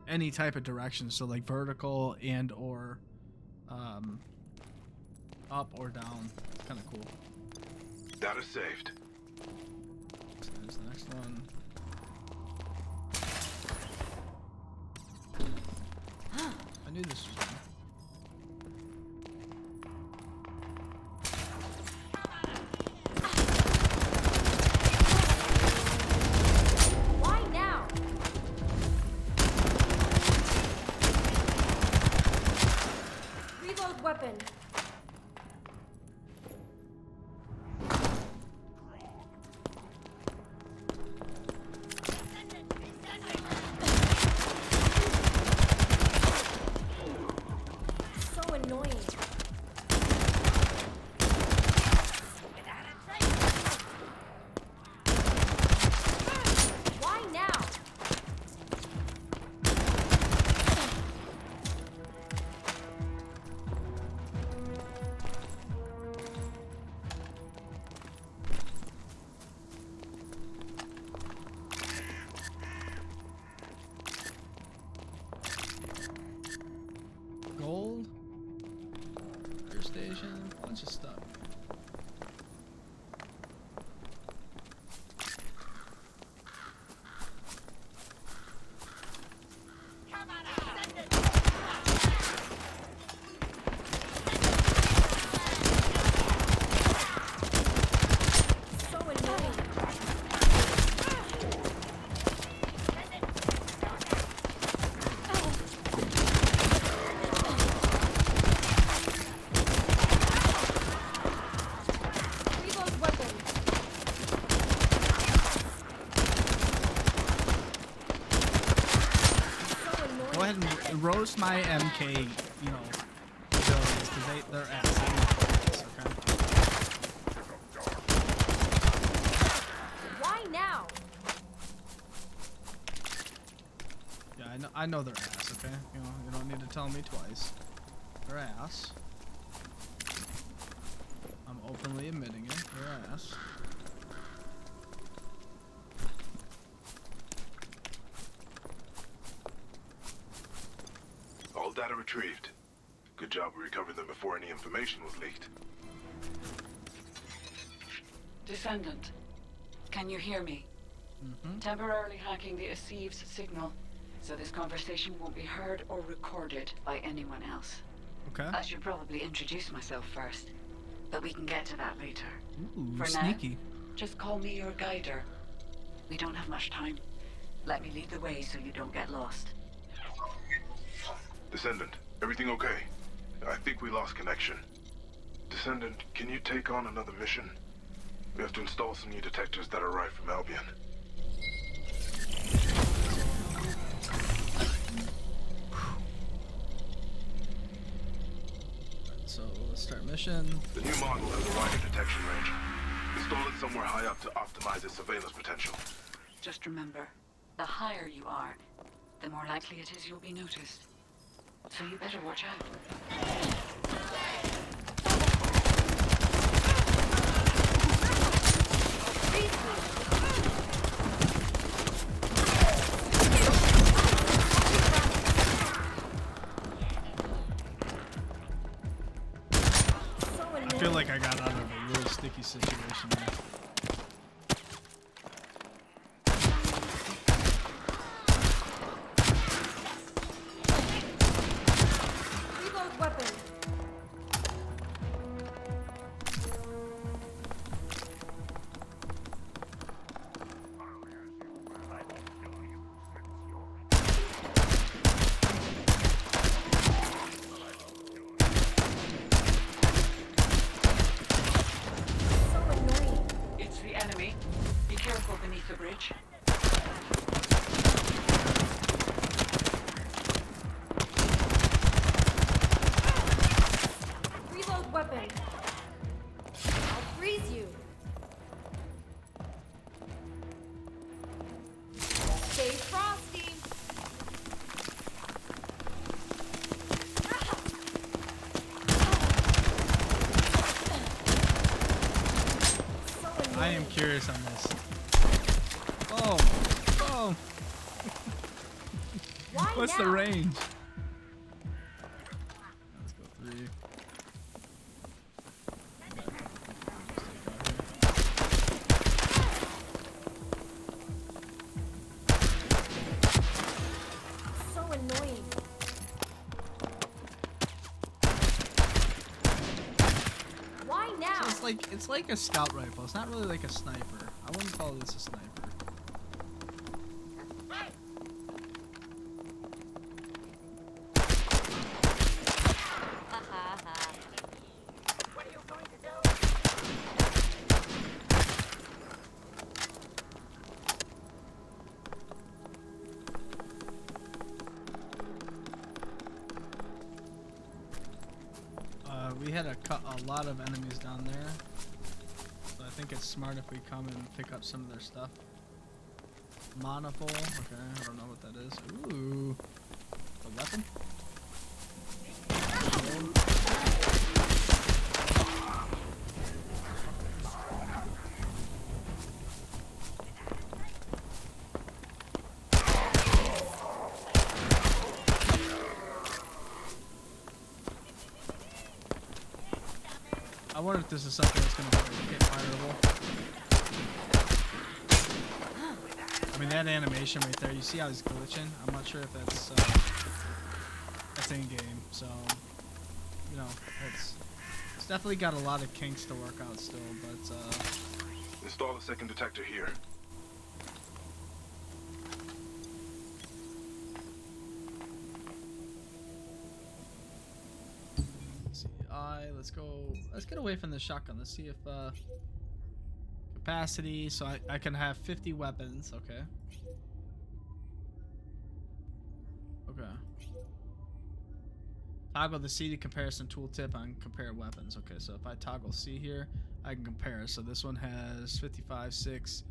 any type of direction. So like vertical and or up or down. It's kind of cool. Data saved. So there's the next one. I knew this was one. Why now? Reload weapon. So annoying. Why now? Gold. Air station. Bunch of stuff. So annoying. Reload weapon. So annoying. Go ahead and roast my MK, you know, abilities, because they're ass. Okay. Why now? Yeah, I know they're ass, okay? You know, you don't need to tell me twice. They're ass. I'm openly admitting it. They're ass. All data retrieved. Good job we recovered them before any information was leaked. Descendant, can you hear me? Temporarily hacking the Aceive's signal, so this conversation won't be heard or recorded by anyone else. Okay. I should probably introduce myself first, but we can get to that later. Ooh, For sneaky. now, just call me your guider. We don't have much time. Let me lead the way so you don't get lost. Descendant, everything okay? I think we lost connection. Descendant, can you take on another mission? We have to install some new detectors that arrived from Albion. So let's start mission. The new model has a wider detection range. Install it somewhere high up to optimize its surveillance potential. Just remember, the higher you are, the more likely it is you'll be noticed. So you better watch out. I feel like I got out of a really sticky situation there. Reload weapon. So annoying. I am curious on this. Oh, oh. What's the range? Let's go 3. So annoying. Why now? So it's like a scout rifle. It's not really like a sniper. I wouldn't call this a sniper. What are you going to do? We had a lot of enemies down there, so I think it's smart if we come and pick up some of their stuff. Monopole, okay, I don't know what that is. Ooh, a weapon? I wonder if this is something that's going to hit fireable. I mean, that animation right there, you see how he's glitching? I'm not sure if that's in-game, so, you know, it's definitely got a lot of kinks to work out still, but, Install a second detector here. let's get away from the shotgun. Let's see if capacity, so I can have 50 weapons. Okay, toggle the C to comparison tooltip on compare weapons. Okay, so if I toggle C here, I can compare. So this one has 55, 6,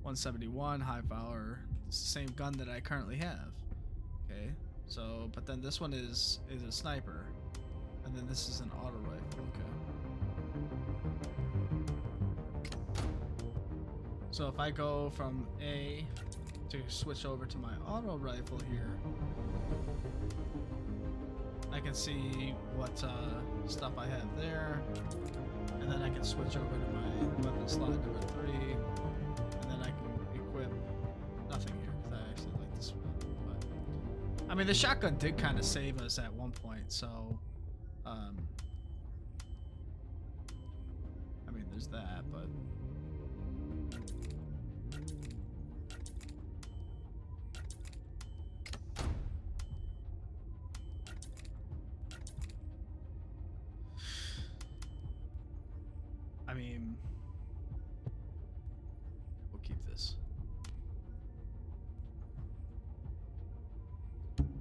171 high power. It's the same gun that I currently have. Okay, so but then this one is a sniper. And then this is an auto rifle, okay. So if I go from A to switch over to my auto rifle here, I can see what stuff I have there. And then I can switch over to my weapon slot number 3. And then I can equip nothing here, because I actually like this one. But I mean, the shotgun did kind of save us at one point, so I mean, there's that, but I mean, we'll keep this.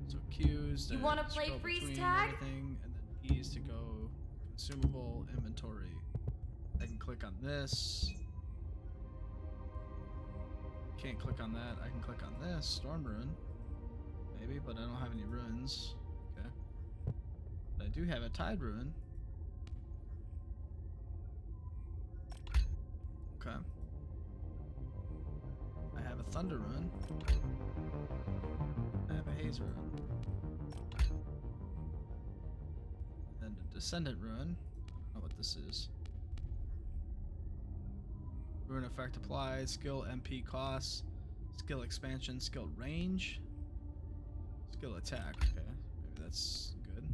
So Q's You want to play scroll freeze between tag? everything, and then E's to go consumable inventory. I can click on this. Can't click on that. I can click on this storm rune, maybe, but I don't have any runes. Okay, but I do have a tide rune. Okay. I have a thunder rune. I have a haze rune. And a descendant rune. I don't know what this is. Rune effect applied, skill MP costs, skill expansion, skill range, skill attack. Okay, maybe that's good.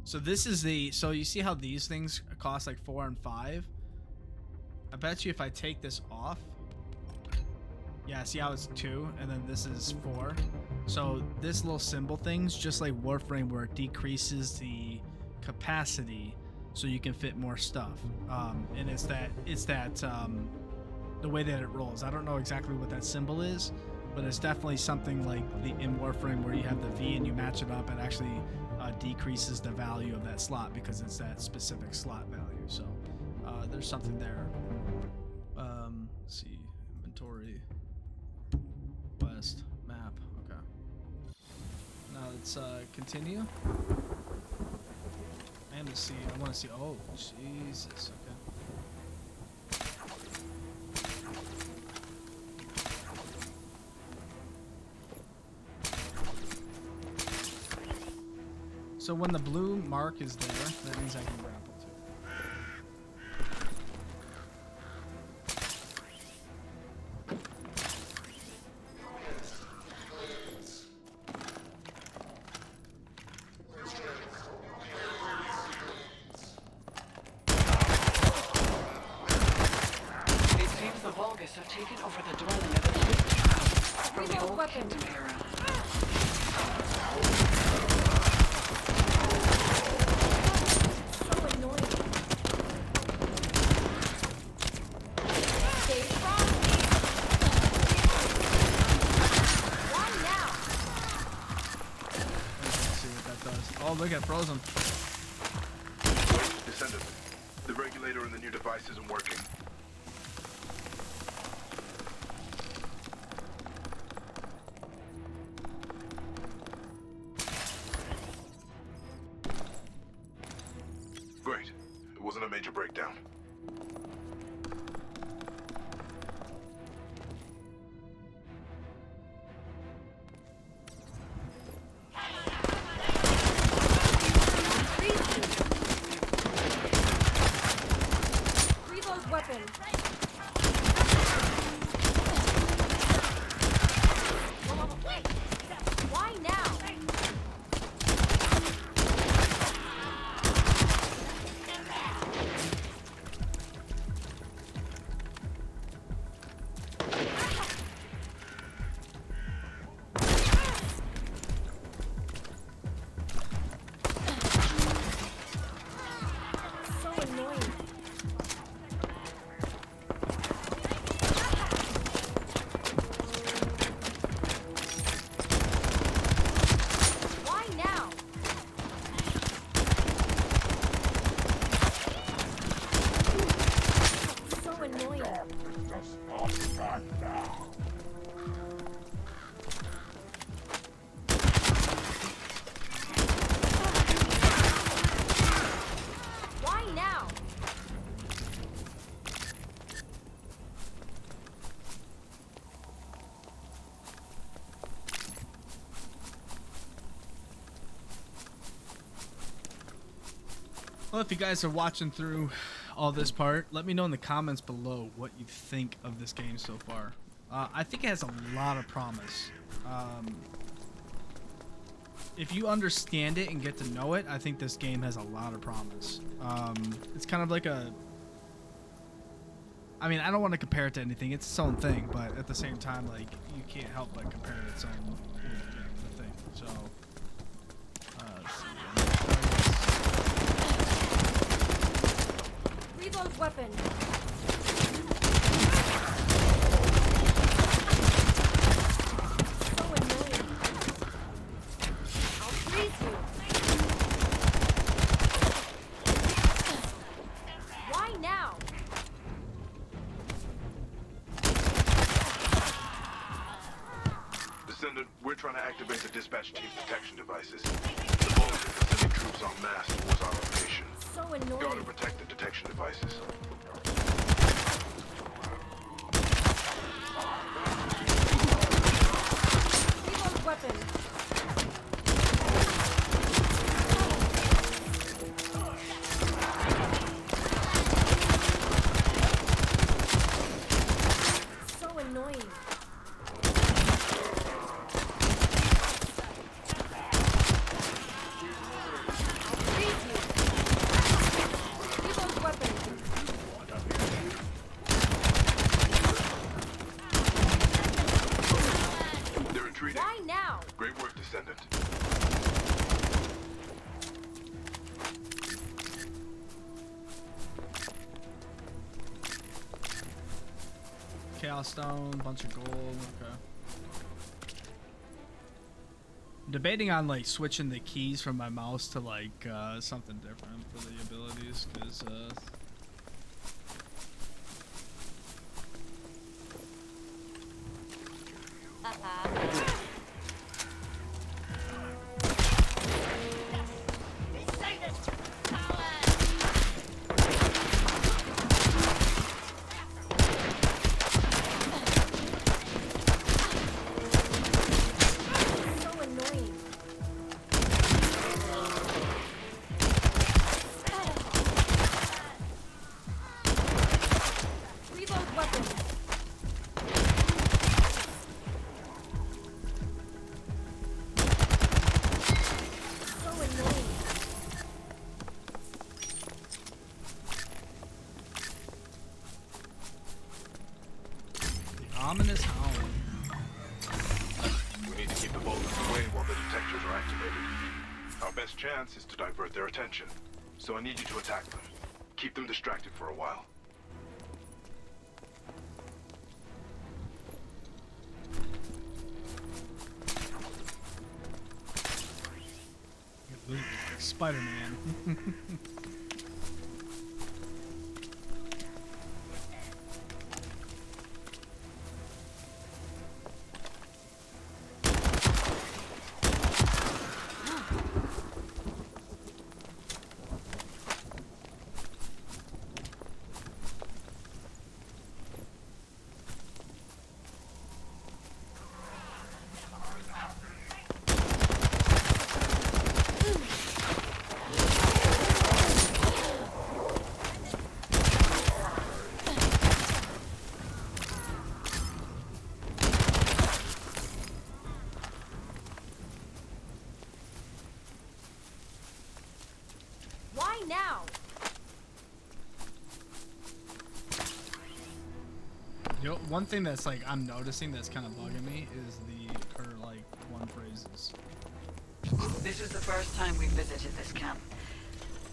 So this is so you see how these things cost like 4 and 5? I bet you if I take this off, yeah, see how it's 2 and then this is 4. So this little symbol thing's just like Warframe, where it decreases the capacity so you can fit more stuff. And it's that the way that it rolls. I don't know exactly what that symbol is, but it's definitely something like in Warframe where you have the V and you match it up, it actually decreases the value of that slot because it's that specific slot value. So there's something there. Let's see, inventory, west, map. Okay. Now let's continue. I want to see. Oh, Jesus. Okay. So when the blue mark is there, that means I can grapple too. It seems the Vulgus have taken over the dwelling of the from the old kingdom era. Oh, look at frozen. Descendant. The regulator in the new device isn't working. Great. It wasn't a major breakdown. Well, if you guys are watching through all this part, let me know in the comments below what you think of this game so far. I think it has a lot of promise. If you understand it and get to know it, I think this game has a lot of promise. It's kind of like a... I mean, I don't want to compare it to anything. It's its own thing, but at the same time, like, you can't help but compare its own thing. So... Reload weapon. So annoying. I'll freeze you. Why now? Descendant, we're trying to activate the dispatch team's detection devices. The Vulgus are sending troops en masse towards our location. So annoying. Guard and protect the detection devices. Reload weapon. So annoying. Why now? Great work, Descendant. Chaos Stone, bunch of gold. Okay. I'm debating on like switching the keys from my mouse to like something different for the abilities, because ominous howling. We need to keep the Vulcans away while the detectors are activated. Our best chance is to divert their attention. So I need you to attack them. Keep them distracted for a while. Spider-Man. Now. You know, one thing that's like I'm noticing that's kind of bugging me is her like one phrases. This is the first time we've visited this camp.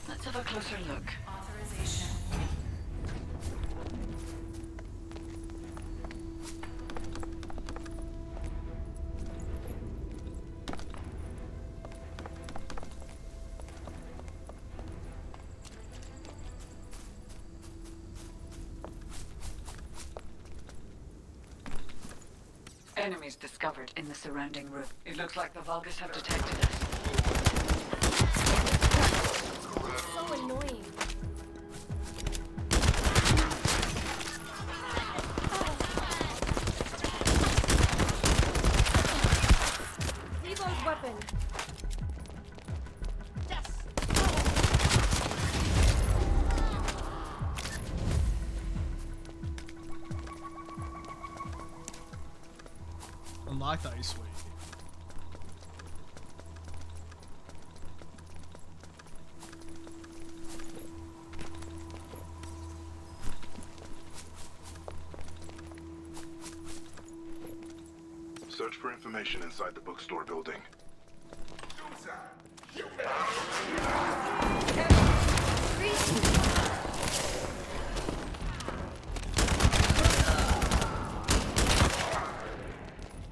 Let's have a closer look. Authorization. Enemies discovered in the surrounding room. It looks like the Vulgus have detected us. So annoying. Reload weapon. Unlock the ice wave. Search for information inside the bookstore building.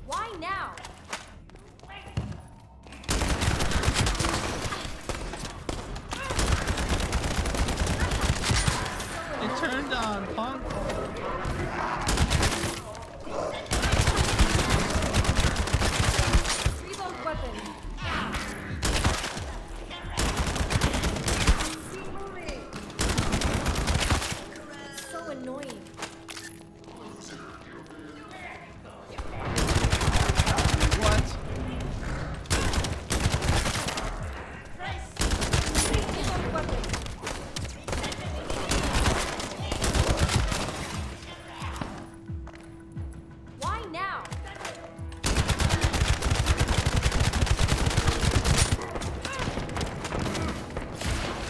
Why now? It turned on, punk. Reload weapon. So annoying. What? Reload weapon. Why now?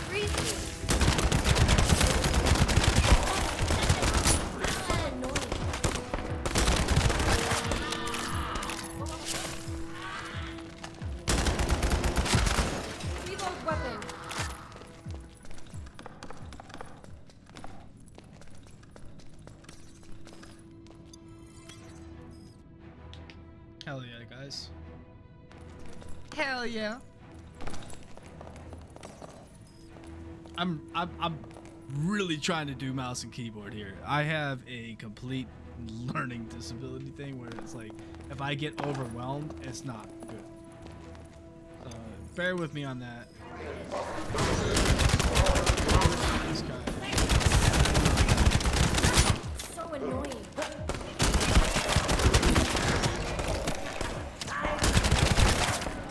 Freeze me. So annoying. Reload weapon. Hell yeah, guys. Hell yeah. I'm really trying to do mouse and keyboard here. I have a complete learning disability thing where it's like if I get overwhelmed, it's not good. So bear with me on that. This guy. So annoying.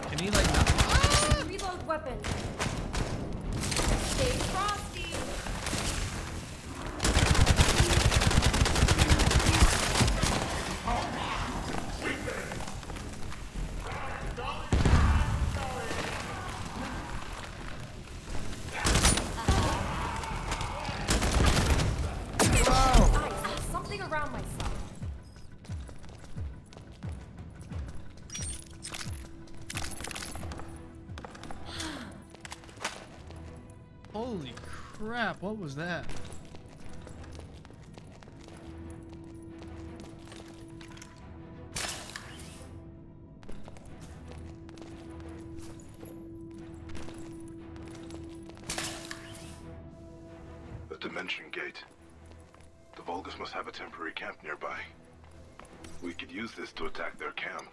Can he like not? Reload weapon. Stay frosty. Something around myself. Holy crap, what was that? The Dimension Gate. The Vulgus must have a temporary camp nearby. We could use this to attack their camp.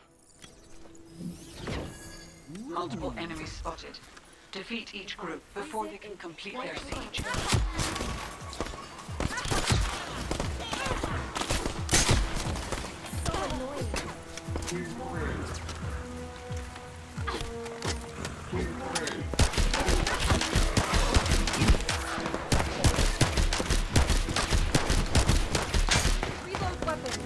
Multiple enemies spotted. Defeat each group before they can complete their siege. So annoying. Reload weapon.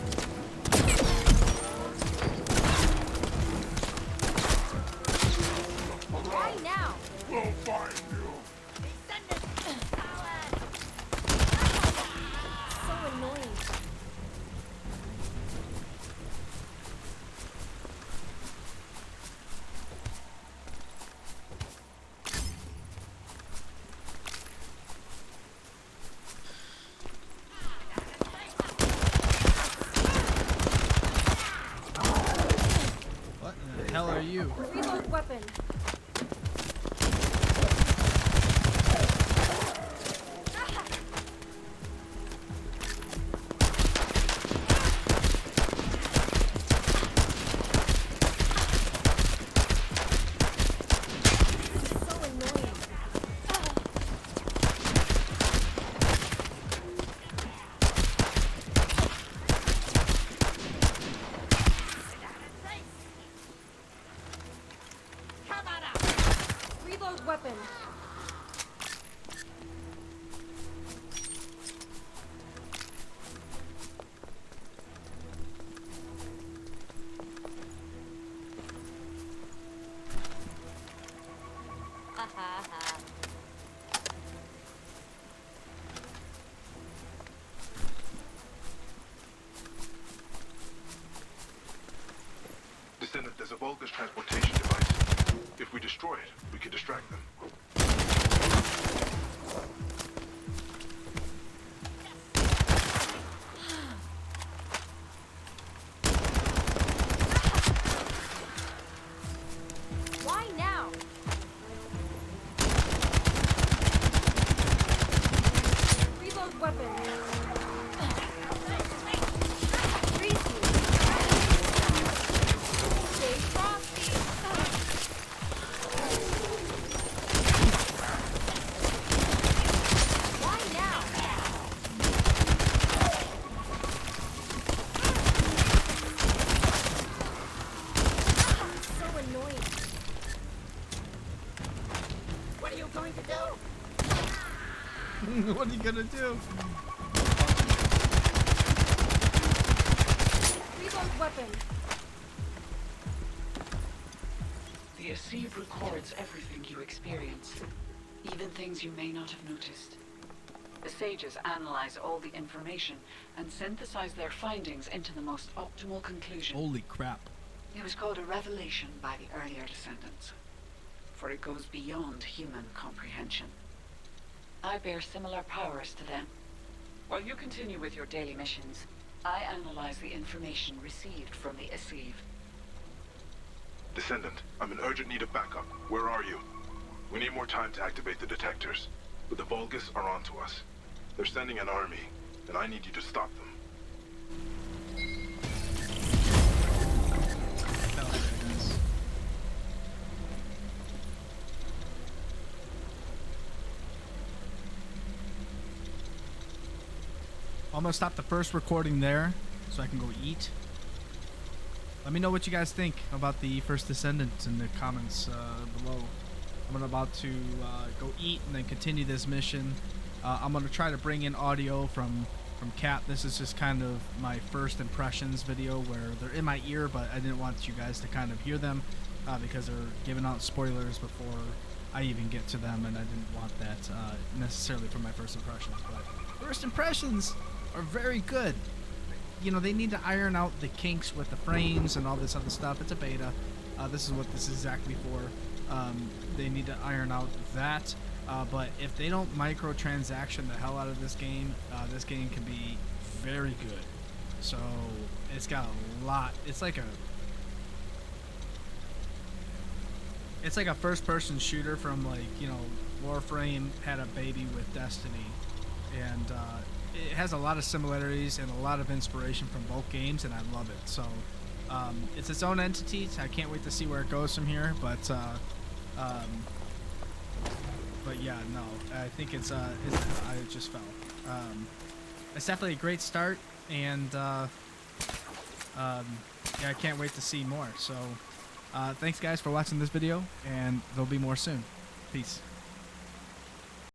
Why now? We'll find you. So annoying. What in the hell are you? Reload weapon. So annoying. Reload weapon. Descendant, there's a Vulgus transportation device. If we destroy it, we can distract them. Why now? Reload weapon. Freeze you. Stay frosty. Why now? So annoying. What are you going to do? What are you gonna do? Reload weapon. The Asive records everything you experience, even things you may not have noticed. The sages analyze all the information and synthesize their findings into the most optimal conclusion. Holy crap. It was called a revelation by the earlier descendants, for it goes beyond human comprehension. I bear similar powers to them. While you continue with your daily missions, I analyze the information received from the Asive. Descendant, I'm in urgent need of backup. Where are you? We need more time to activate the detectors, but the Vulgus are onto us. They're sending an army, and I need you to stop them. I'm gonna stop the first recording there so I can go eat. Let me know what you guys think about the First Descendant in the comments below. I'm about to go eat and then continue this mission. I'm gonna try to bring in audio from Cap. This is just kind of my first impressions video where they're in my ear, but I didn't want you guys to kind of hear them because they're giving out spoilers before I even get to them, and I didn't want that necessarily for my first impressions. But first impressions are very good. You know, they need to iron out the kinks with the frames and all this other stuff. It's a beta. This is what this is exactly for. They need to iron out that. But if they don't microtransaction the hell out of this game can be very good. So it's got a lot. It's like a first-person shooter from, like, you know, Warframe had a baby with Destiny, and it has a lot of similarities and a lot of inspiration from both games, and I love it. So it's its own entity. I can't wait to see where it goes from here. But yeah, no, I think it's I just fell. It's definitely a great start, and yeah, I can't wait to see more. So thanks guys for watching this video, and there'll be more soon. Peace.